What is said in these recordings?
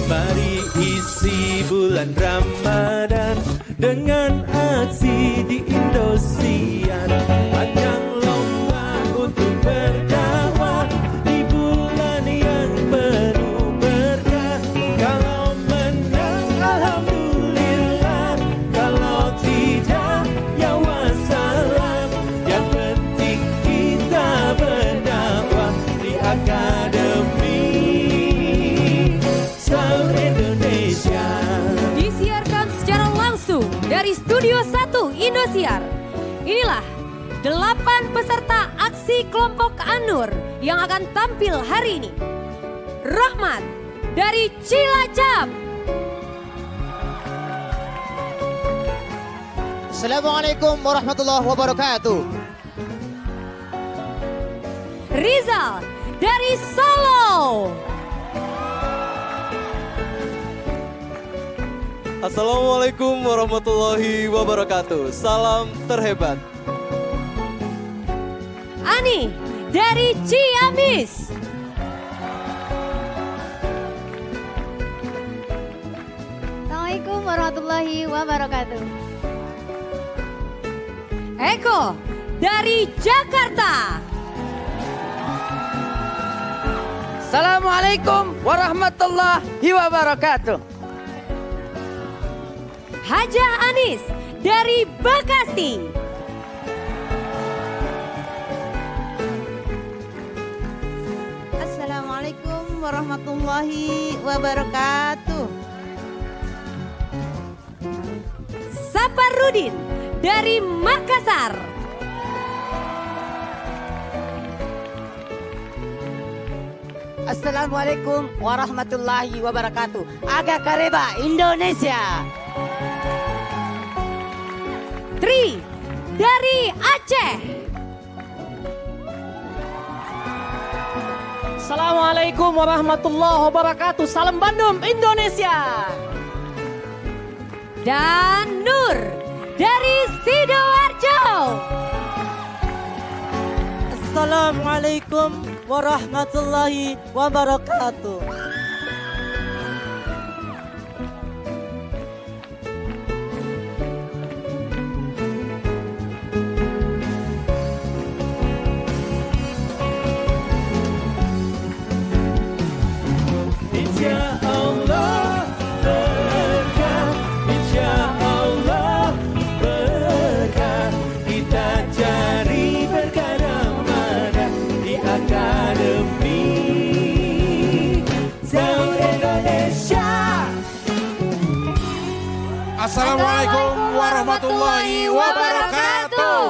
Mari isi bulan Ramadan dengan aksi di Indosiar. Panjang lomba untuk berdakwah di bulan yang penuh berkah. Kalau menang alhamdulillah, kalau tidak ya wassalam. Yang penting kita berdakwah di Akademi Sahur Indonesia. Disiarkan secara langsung dari Studio 1 Indosiar. Inilah 8 peserta aksi kelompok An-Nur yang akan tampil hari ini. Rahmat dari Cilacap. Assalamualaikum warahmatullahi wabarakatuh. Rizal dari Solo. Assalamualaikum warahmatullahi wabarakatuh. Salam terhebat. Ani dari Ciamis. Assalamualaikum warahmatullahi wabarakatuh. Eko dari Jakarta. Assalamualaikum warahmatullahi wabarakatuh. Hajah Anis dari Bekasi. Assalamualaikum warahmatullahi wabarakatuh. Saparudin dari Makassar. Assalamualaikum warahmatullahi wabarakatuh. Aga Kareba, Indonesia. Tri dari Aceh. Assalamualaikum warahmatullahi wabarakatuh. Salam Bandung, Indonesia. Dan Nur dari Sidoarjo. Assalamualaikum warahmatullahi wabarakatuh. Insya Allah berkah, insya Allah berkah. Kita cari berkah Ramadan di Akademi Sahur Indonesia. Assalamualaikum warahmatullahi wabarakatuh.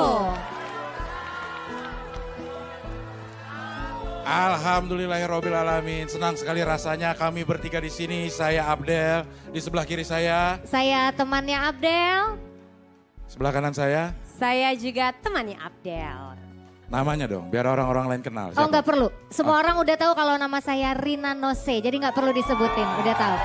Alhamdulillahirobbilalamin. Senang sekali rasanya kami bertiga di sini. Saya Abdel, di sebelah kiri saya, Saya temannya Abdel. sebelah kanan saya. Saya juga temannya Abdel. Namanya dong, biar orang-orang lain kenal. Oh Siapa? nggak perlu. Semua orang udah tahu kalau nama saya Rina Nose. Jadi nggak perlu disebutin. Udah tahu.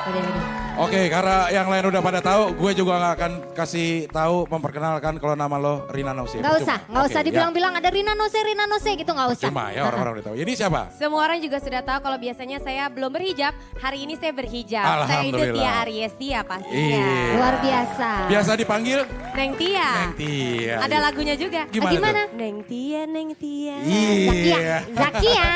Udah. Oke, karena yang lain udah pada tahu, gue juga gak akan kasih tahu memperkenalkan kalau nama lo Rina Nose. Nggak usah. Nggak usah Oke, dibilang-bilang ada Rina Nose gitu nggak usah. Cuma ya orang-orang udah tahu. Ini siapa? Semua orang juga sudah tahu kalau biasanya saya belum berhijab. Hari ini saya berhijab. Saya itu Alhamdulillah. Tia Aries Tia pastinya. Iya. Luar biasa. Biasa dipanggil Neng Tia. Neng Tia. Ada lagunya juga. Gimana tuh? Neng Tia, Neng Tia. Iya. Zakia.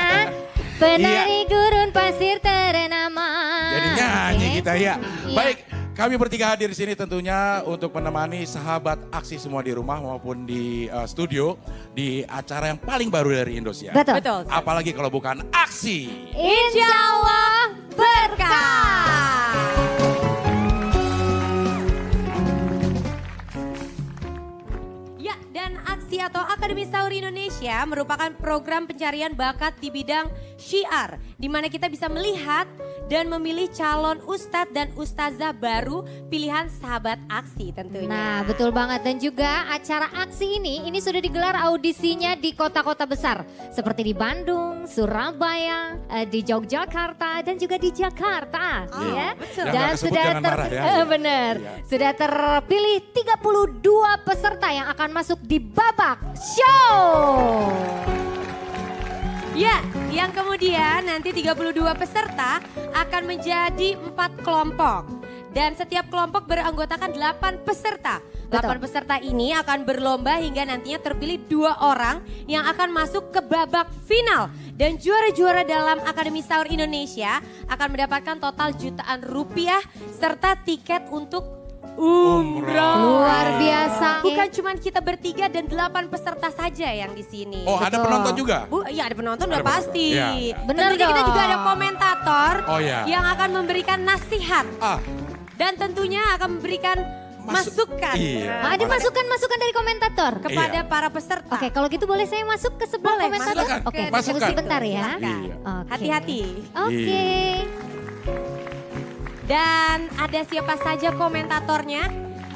Penari gurun pasir ternama. Jadi nyanyi kita ya. Iya. Baik, kami bertiga hadir di sini tentunya untuk menemani sahabat aksi semua di rumah maupun di studio di acara yang paling baru dari Indosiar. Betul. Apalagi kalau bukan aksi. Insya Allah berkah. Ya, dan aksi atau Akademi Sahur Indonesia merupakan program pencarian bakat di bidang syiar, di mana kita bisa melihat dan memilih calon ustadz dan ustazah baru pilihan sahabat aksi tentunya. Nah betul banget, dan juga acara aksi ini sudah digelar audisinya di kota-kota besar seperti di Bandung, Surabaya, di Yogyakarta dan juga di Jakarta. Ya. Yang Dan nggak kesebut sudah jangan marah ya. benar, Iya. sudah terpilih 32 peserta yang akan masuk di babak show. Ya, yang kemudian nanti 32 peserta akan menjadi 4 kelompok. Dan setiap kelompok beranggotakan 8 peserta. 8 peserta ini akan berlomba hingga nantinya terpilih 2 orang yang akan masuk ke babak final. Dan juara-juara dalam Akademi Sahur Indonesia akan mendapatkan total jutaan rupiah serta tiket untuk umrah. Luar biasa. Bukan cuma kita bertiga dan 8 peserta saja yang di sini. Oh, ada penonton juga? Iya ada penonton udah Ada penonton. pasti. Iya, iya. Bener Tentunya kita dong. juga ada komentator Oh, iya. yang akan memberikan nasihat. Ah, Dan tentunya akan memberikan masukan Iya. Ada masukan-masukan dari komentator. kepada Iya. para peserta. Oke, kalau gitu boleh saya masuk ke sebelah Boleh, komentator? silakan. Oke, Masukkan. tunggu sebentar ya. Iya. Oke. Hati-hati. Oke. Dan ada siapa saja komentatornya?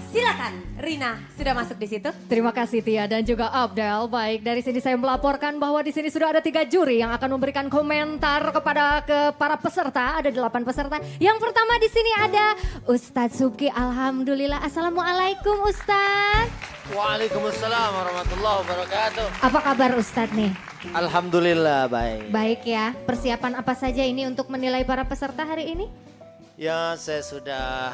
Silakan, Rina sudah masuk di situ. Terima kasih Tia dan juga Abdel. Baik, dari sini saya melaporkan bahwa di sini sudah ada 3 juri yang akan memberikan komentar kepada para peserta. Ada 8 peserta. Yang pertama di sini ada Ustadz Subki. Alhamdulillah. Assalamualaikum Ustadz. Waalaikumsalam warahmatullahi wabarakatuh. Apa kabar Ustadz nih? Alhamdulillah baik. Baik ya. Persiapan apa saja ini untuk menilai para peserta hari ini? Ya saya sudah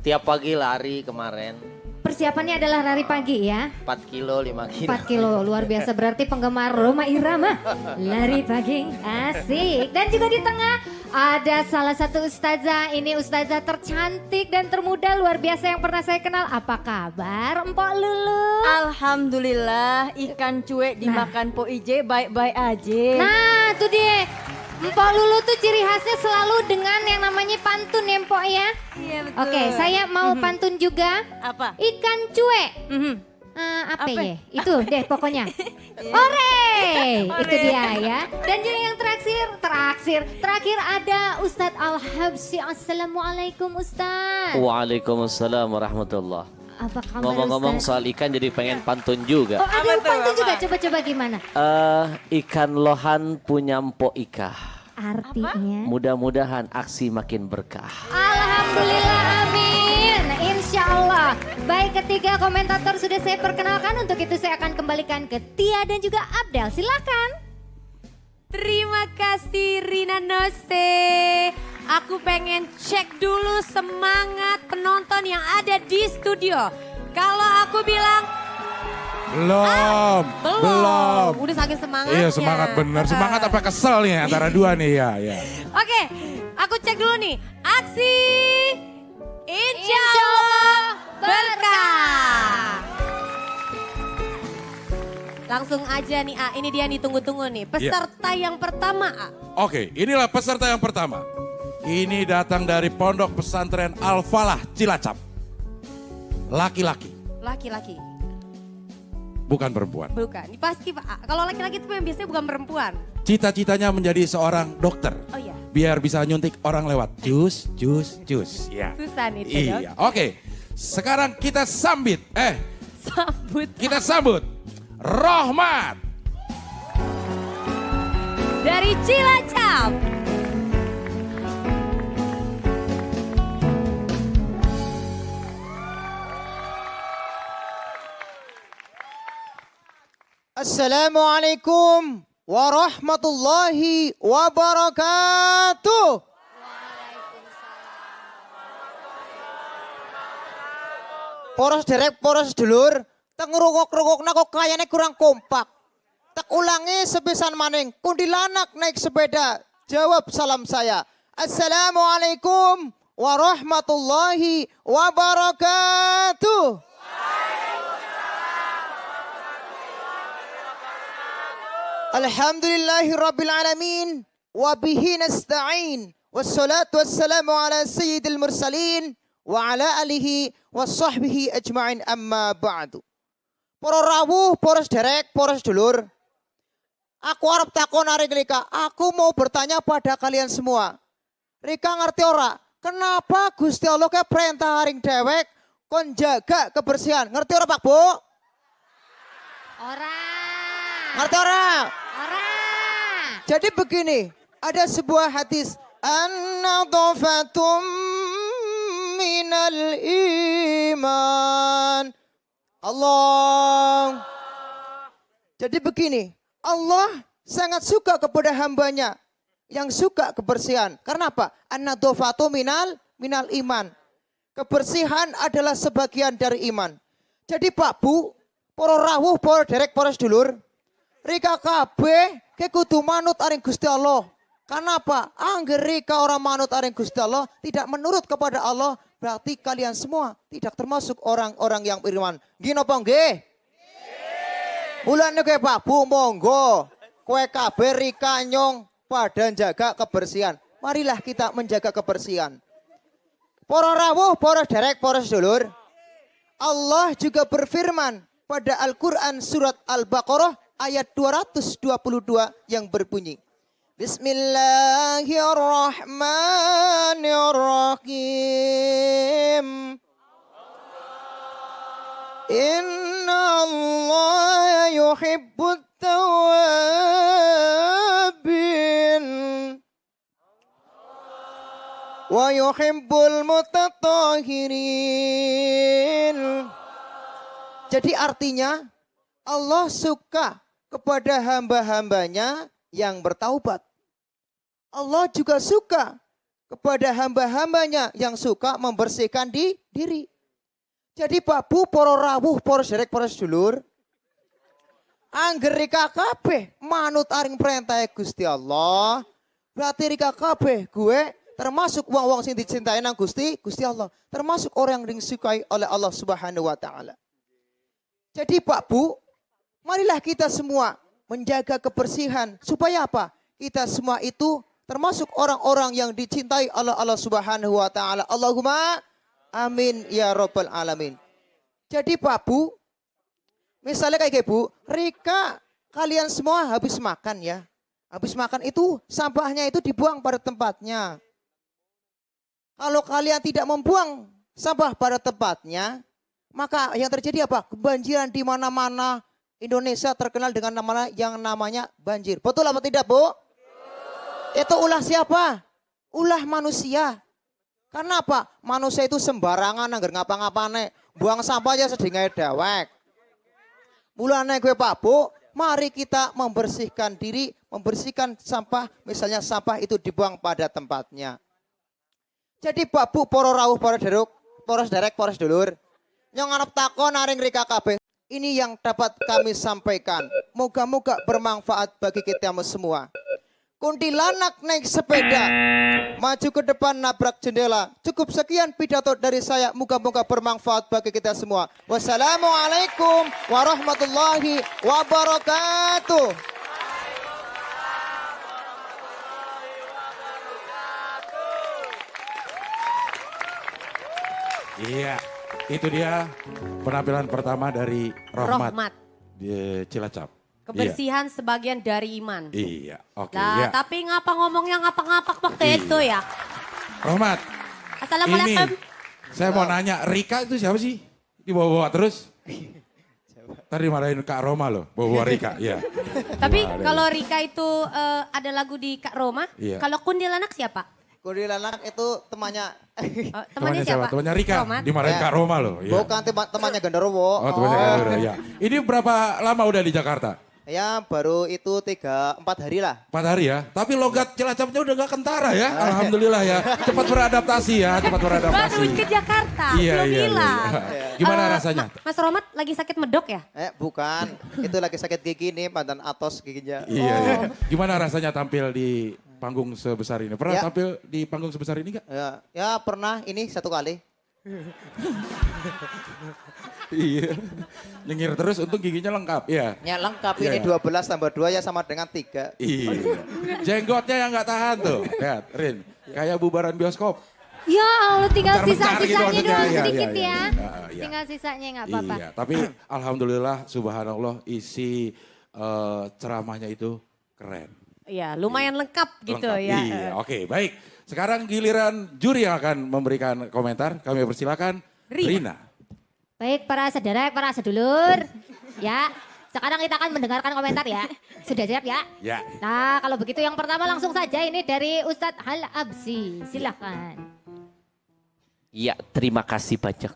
tiap pagi lari kemarin. Persiapannya adalah lari pagi ya. 4 kilo, 5 kilo. 4 kilo, luar biasa. Berarti penggemar Roma Irama. Lari pagi, asik. Dan juga di tengah ada salah satu ustazah. Ini ustazah tercantik dan termuda luar biasa yang pernah saya kenal. Apa kabar Mpok Lulu? Alhamdulillah ikan cuek dimakan Po IJ baik-baik aja. Nah tuh dia. Mpok Lulu tuh ciri khasnya selalu dengan yang namanya pantun ya Mpok ya. Iya betul. Oke, saya mau pantun juga. Apa? Ikan cuek. Apa ya? Itu deh pokoknya. Ore! Itu dia ya. Dan juga yang terakhir ada Ustadz Al-Habsyi. Assalamualaikum Ustadz. Waalaikumsalam warahmatullah. Apa kabar Ngomong-ngomong Ustadz? soal ikan jadi pengen pantun juga. Oh ada pantun juga, coba-coba gimana? Ikan lohan punya empok Ika. Artinya? Mudah-mudahan aksi makin berkah. Alhamdulillah, amin. Insya Allah. Baik, ketiga komentator sudah saya perkenalkan. Untuk itu saya akan kembalikan ke Tia dan juga Abdel. Silakan. Terima kasih Rina Nose. Aku pengen cek dulu semangat penonton yang ada di studio. Kalau aku bilang belum. Udah saking semangatnya. Iya semangat bener. Semangat apa kesel nih antara dua nih ya. Ya. Oke, aku cek dulu nih. Aksi Insya Allah berkah. Langsung aja nih A, ini dia nih tunggu-tunggu nih. Peserta yang pertama A. Oke, inilah peserta yang pertama. Ini datang dari Pondok Pesantren Al-Falah Cilacap. Laki-laki, Laki-laki, bukan perempuan. bukan. Ini pasti Pak A. Kalau laki-laki itu yang biasanya bukan perempuan. Cita-citanya menjadi seorang dokter. Oh iya, Biar bisa nyuntik orang lewat. Jus. Ya. susah nih. Iya, oke. Sekarang kita sambut. Sambut Kita sambut. Rohmat. dari Cilacap. Assalamualaikum warahmatullahi wabarakatuh. Poros derek, poros dulur, teng ngrungok-rungokna kok kayane kurang kompak. Tak ulangi sepisan maning, kuntilanak naik sepeda. Jawab salam saya. Assalamualaikum warahmatullahi wabarakatuh. Alhamdulillahi rabbil alamin wa bihi nasta'in wassalatu wassalamu ala sayyidil mursalin wa ala alihi wa sahbihi ajma'in amma ba'du. Para rawuh, para sederek, para sedulur, aku arep takon arek Rika, aku mau bertanya pada kalian semua. Rika ngerti ora? Kenapa Gusti Allah ke perintah haring dewek kon jaga kebersihan? Ngerti ora Pak Bu? Ora. Ngerti ora? Ora. Jadi begini, ada sebuah hadis, an-nadhafatum minal iman. Allah. Jadi begini, Allah sangat suka kepada hambanya yang suka kebersihan. Karena apa? An-nadhofatu minal iman. Kebersihan adalah sebagian dari iman. Jadi Pak Bu, para rawuh, para derek, para sedulur, rika kabeh ke kudu manut aring Gusti Allah. Karena apa? Angger rika orang manut aring Gusti Allah, tidak menurut kepada Allah, berarti kalian semua tidak termasuk orang-orang yang beriman. Nggih napa nggih? Mulane kowe Pak Bu monggo kowe kabeh rika nyong pada jaga kebersihan. Marilah kita menjaga kebersihan. Para rawuh, para derek, para sedulur, Allah juga berfirman pada Al-Quran surat Al-Baqarah ayat 222 yang berbunyi, Bismillahirrahmanirrahim. Inna Allah yuhibbut tawabin wa yuhibbul mutatahhirin. Jadi artinya Allah suka kepada hamba-hambanya yang bertaubat. Allah juga suka kepada hamba-hambanya yang suka membersihkan diri. Jadi Pak Bu, para rawuh, para derek, para sedulur, angger rika kabeh manut aring perintah Gusti Allah, berarti rika kabeh gue termasuk wong-wong sing dicintai nang Gusti Allah, termasuk orang yang disukai oleh Allah Subhanahu wa taala. Jadi Pak Bu, marilah kita semua menjaga kebersihan supaya apa? Kita semua itu termasuk orang-orang yang dicintai oleh Allah Subhanahu wa taala. Allahumma amin ya rabbal alamin. Jadi Pak Bu, misalnya kayak Bu, Rika kalian semua habis makan ya. Habis makan itu sampahnya itu dibuang pada tempatnya. Kalau kalian tidak membuang sampah pada tempatnya, maka yang terjadi apa? Kebanjiran di mana-mana. Indonesia terkenal dengan nama yang namanya banjir. Betul apa tidak, Bu? Itu ulah siapa? Ulah manusia. Karena apa? Manusia itu sembarangan anggar ngapa-ngapane, buang sampah aja sedingai dewek. Mulane gue Pak Bu, mari kita membersihkan diri, membersihkan sampah, misalnya sampah itu dibuang pada tempatnya. Jadi Pak Bu, para rawuh, para derek, para sedulur, yang ngarep takon aring rika kabeh. Ini yang dapat kami sampaikan. Moga-moga bermanfaat bagi kita semua. Kuntilanak naik sepeda, maju ke depan nabrak jendela. Cukup sekian pidato dari saya. Moga-moga bermanfaat bagi kita semua. Wassalamualaikum warahmatullahi wabarakatuh. Iya, itu dia penampilan pertama dari Rohmat Rohmat. di Cilacap. Kebersihan sebagian dari iman. Iya, oke. Nah, ya. tapi ngapa ngomongnya ngapa-ngapak pakai itu ya? Rohmat, Assalamualaikum. ini saya mau nanya, Rika itu siapa sih? Dibawa-bawa terus? Tadi marahin Kak Roma loh, bawa Rika, ya. Tapi Gimana kalau ini? Rika itu ada lagu di Kak Roma, Iya. kalau kuntilanak siapa? Kuntilanak itu temannya. Temannya siapa? Temannya Rika, Rohmat. dimarahin Ya. Kak Roma loh. Ya. Bukan temannya Genderuwo. Oh, temannya Kak Roma, ya. Ini berapa lama udah di Jakarta? Ya baru itu 3-4 hari lah. 4 hari ya, tapi logat Cilacapnya udah gak kentara ya, alhamdulillah ya. Cepat beradaptasi ya, cepat beradaptasi. Baru ke Jakarta, Iya, belum iya, iya. hilang. Gimana Eh, rasanya? Mas Rohmat lagi sakit medok ya? Bukan, itu lagi sakit gigi nih, mantan atos giginya. Iya, iya. Gimana rasanya tampil di panggung sebesar ini? Pernah Ya. tampil di panggung sebesar ini gak? Ya pernah ini 1 kali. Iya. Nyengir terus, untung giginya lengkap ya. Ya lengkap Iya, ini iya. 12 tambah 2 ya sama dengan 3. Iya. Jenggotnya yang gak tahan tuh. Lihat, Rin. Kayak bubaran bioskop. Ya Allah, tinggal Bentar-bentar gitu sisa-sisanya maksudnya. doang Iya, sedikit iya, ya. iya. Iya. Tinggal sisanya nggak apa-apa. Iya, tapi alhamdulillah, subhanallah, isi ceramahnya itu keren. Iya, lumayan lengkap gitu Lengkap. ya. Iya, oke, baik. Sekarang giliran juri yang akan memberikan komentar. Kami persilakan Rina. Baik para saudara, para sedulur. Ya, sekarang kita akan mendengarkan komentar ya. Sudah siap ya? Ya. Nah, kalau begitu yang pertama langsung saja ini dari Ustadz Hal Absi. Silahkan. Ya, terima kasih banyak.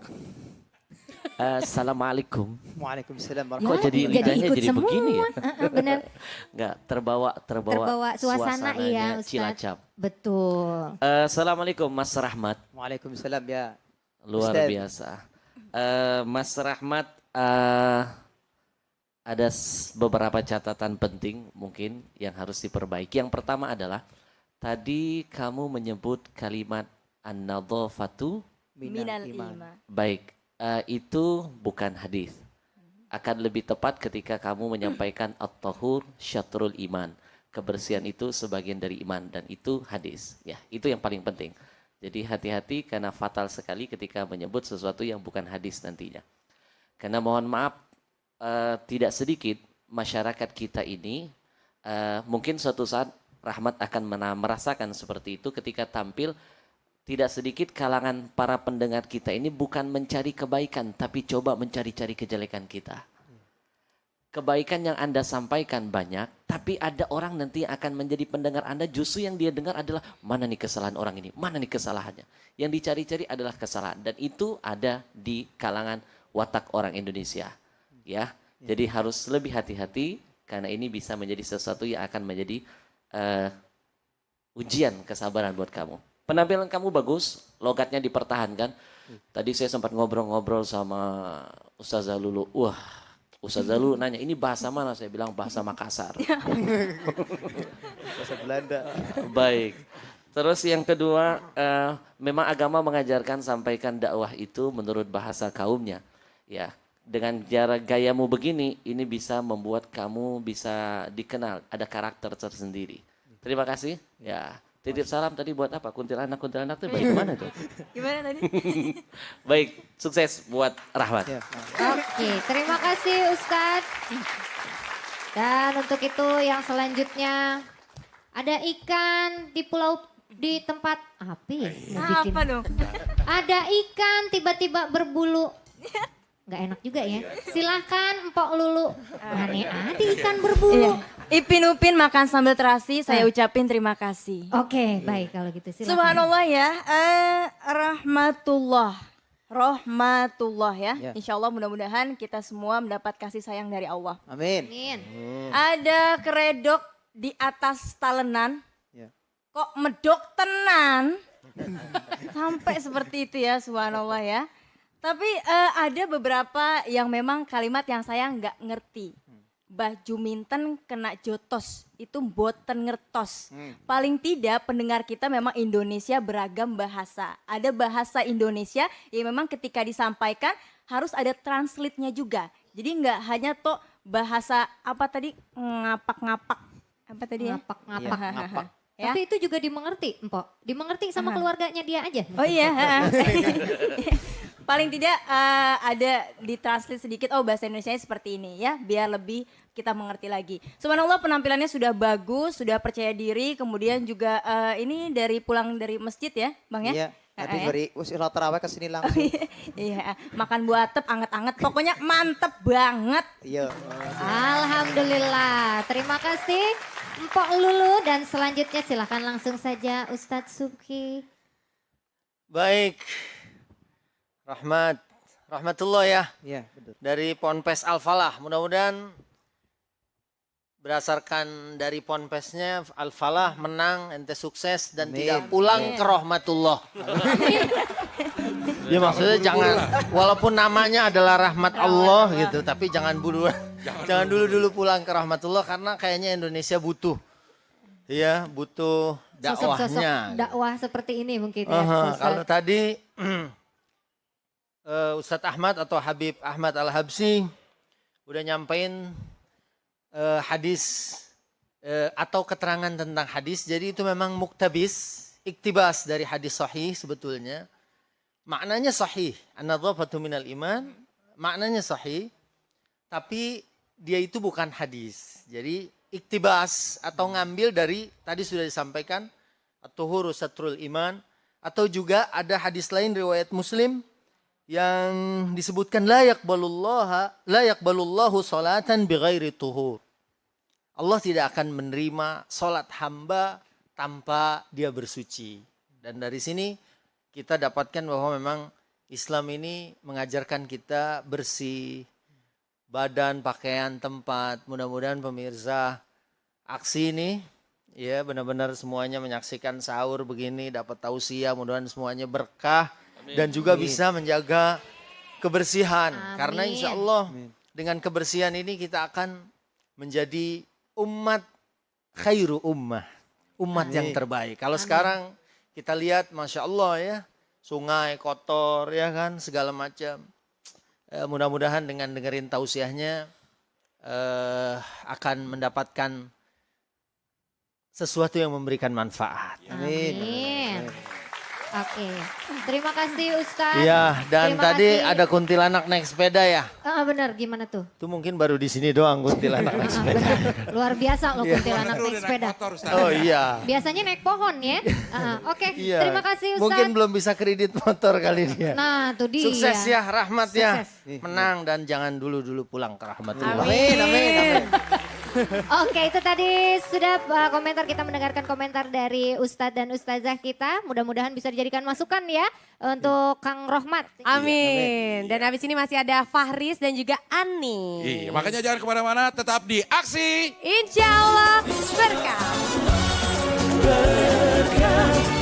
Assalamualaikum. Waalaikumsalam Kok jadi lidahnya ikut jadi semua. begini ya? Bener. Enggak, terbawa Terbawa suasana iya suasananya Ustadz. Cilacap. Betul. Assalamualaikum Mas Rahmat. Waalaikumsalam ya. Luar Ustaz. biasa. Mas Rahmat, ada beberapa catatan penting mungkin yang harus diperbaiki. Yang pertama adalah tadi kamu menyebut kalimat an-nadhafatu. Minal iman. Baik, itu bukan hadis. Akan lebih tepat ketika kamu menyampaikan at-tahur syatrul iman. Kebersihan itu sebagian dari iman dan itu hadis. Ya, itu yang paling penting. Jadi hati-hati karena fatal sekali ketika menyebut sesuatu yang bukan hadis nantinya. Karena mohon maaf, tidak sedikit masyarakat kita ini mungkin suatu saat Rahmat akan merasakan seperti itu ketika tampil. Tidak sedikit kalangan para pendengar kita ini bukan mencari kebaikan tapi coba mencari-cari kejelekan kita. Kebaikan yang Anda sampaikan banyak, tapi ada orang nanti yang akan menjadi pendengar Anda justru yang dia dengar adalah mana nih kesalahan orang ini, mana nih kesalahannya. Yang dicari-cari adalah kesalahan dan itu ada di kalangan watak orang Indonesia. Ya, jadi harus lebih hati-hati karena ini bisa menjadi sesuatu yang akan menjadi ujian kesabaran buat kamu. Penampilan kamu bagus, logatnya dipertahankan. Tadi saya sempat ngobrol-ngobrol sama Ustazah Lulu. Wah, Ustazah Lulu nanya, ini bahasa mana? Saya bilang bahasa Makassar. Bahasa Belanda. Baik. Terus yang kedua, memang agama mengajarkan sampaikan dakwah itu menurut bahasa kaumnya. Ya, dengan gayamu begini, ini bisa membuat kamu bisa dikenal, ada karakter tersendiri. Terima kasih. Ya, titip salam tadi buat apa? Kuntilanak tuh baik mana tuh? Gimana tadi? Baik, sukses buat Rahmat. Ya. Oke, terima kasih Ustadz. Dan untuk itu yang selanjutnya ada ikan di tempat api. Apa dong? Ada ikan tiba-tiba berbulu. Nggak enak juga ya. Silahkan Mpok Lulu. Mana ada ikan berbulu. Ipin Upin makan sambil terasi, saya ucapin terima kasih. Oke, baik kalau gitu silakan. Subhanallah ya, rahmatullah ya. Ya. Insya Allah mudah-mudahan kita semua mendapat kasih sayang dari Allah. Amin. Amin. Ada keredok di atas talenan, Ya. kok medok tenan. Sampai seperti itu ya, subhanallah ya. Tapi ada beberapa yang memang kalimat yang saya nggak ngerti. Baju minten kena jotos, itu boten ngertos. Paling tidak pendengar kita memang Indonesia beragam bahasa. Ada bahasa Indonesia yang memang ketika disampaikan harus ada translate-nya juga. Jadi nggak hanya toh bahasa apa tadi ngapak-ngapak. Apa tadi ya? Ngapak-ngapak. Ya, ngapak. ya. Tapi itu juga dimengerti, Mpok. Dimengerti sama keluarganya dia aja. Oh iya. Paling tidak ada ditranslate sedikit, oh bahasa Indonesia seperti ini ya, biar lebih kita mengerti lagi. Subhanallah penampilannya sudah bagus, sudah percaya diri, kemudian juga ini pulang dari masjid ya Bang ya? Iya. Tadi dari usia tarawih ke sini langsung. Iya, makan buah tep anget-anget, pokoknya mantep banget. Iya. Alhamdulillah. Terima kasih Mpok Lulu dan selanjutnya silahkan langsung saja Ustadz Subki. Baik, rahmatullah ya. Iya, betul. Dari Ponpes Al-Falah, mudah-mudahan berdasarkan dari Ponpesnya Al-Falah menang, ente sukses dan Amin. tidak pulang ke rahmatullah. Ya maksudnya jangan, walaupun namanya adalah rahmat Allah gitu, tapi jangan dulu pulang ke rahmatullah karena kayaknya Indonesia butuh. Ya, butuh dakwahnya. Sosok-sosok dakwah seperti ini mungkin ya. Ustadz. Kalau tadi Ustadz Ahmad atau Habib Ahmad Al-Habsyi udah nyampein hadis atau keterangan tentang hadis. Jadi itu memang muktabis, iktibas dari hadis sahih sebetulnya. Maknanya sahih. An-nadhafatu minal iman. Maknanya sahih. Tapi dia itu bukan hadis. Jadi iktibas atau ngambil dari tadi sudah disampaikan. At-tuhuru satrul iman. Atau juga ada hadis lain riwayat Muslim yang disebutkan la yaqbalullahu salatan bighairi tuhur. Allah tidak akan menerima salat hamba tanpa dia bersuci. Dan dari sini kita dapatkan bahwa memang Islam ini mengajarkan kita bersih, badan, pakaian, tempat. Mudah-mudahan pemirsa aksi ini ya benar-benar semuanya menyaksikan sahur begini, dapat tausiah, mudah-mudahan semuanya berkah. Dan juga bisa menjaga kebersihan. Karena insya Allah dengan kebersihan ini kita akan menjadi umat khairu ummah. Umat yang terbaik. Kalau sekarang kita lihat Masya Allah ya. Sungai kotor ya kan segala macam. Mudah-mudahan dengan dengerin tausiahnya akan mendapatkan sesuatu yang memberikan manfaat. Amin. Oke, terima kasih Ustadz. Iya, dan Terima tadi kasih. ada kuntilanak naik sepeda ya. Benar, gimana tuh? Itu mungkin baru di sini doang kuntilanak naik sepeda. Benar, luar biasa loh kuntilanak naik sepeda. Oh iya. Biasanya naik pohon ya. Oke, Iya. terima kasih Ustadz. Mungkin belum bisa kredit motor kali dia. Nah, tuh dia. Sukses ya, rahmat ya. Sukses. Menang dan jangan dulu-dulu pulang ke rahmatullah. Amin. Oke, itu tadi sudah komentar, kita mendengarkan komentar dari Ustadz dan Ustazah kita. Mudah-mudahan bisa dijadikan masukan ya untuk Kang Rohmat. Amin. Dan habis ini masih ada Fahris dan juga Ani. Iya, makanya jangan kemana-mana, tetap di Aksi. Insya Allah berkah. berkah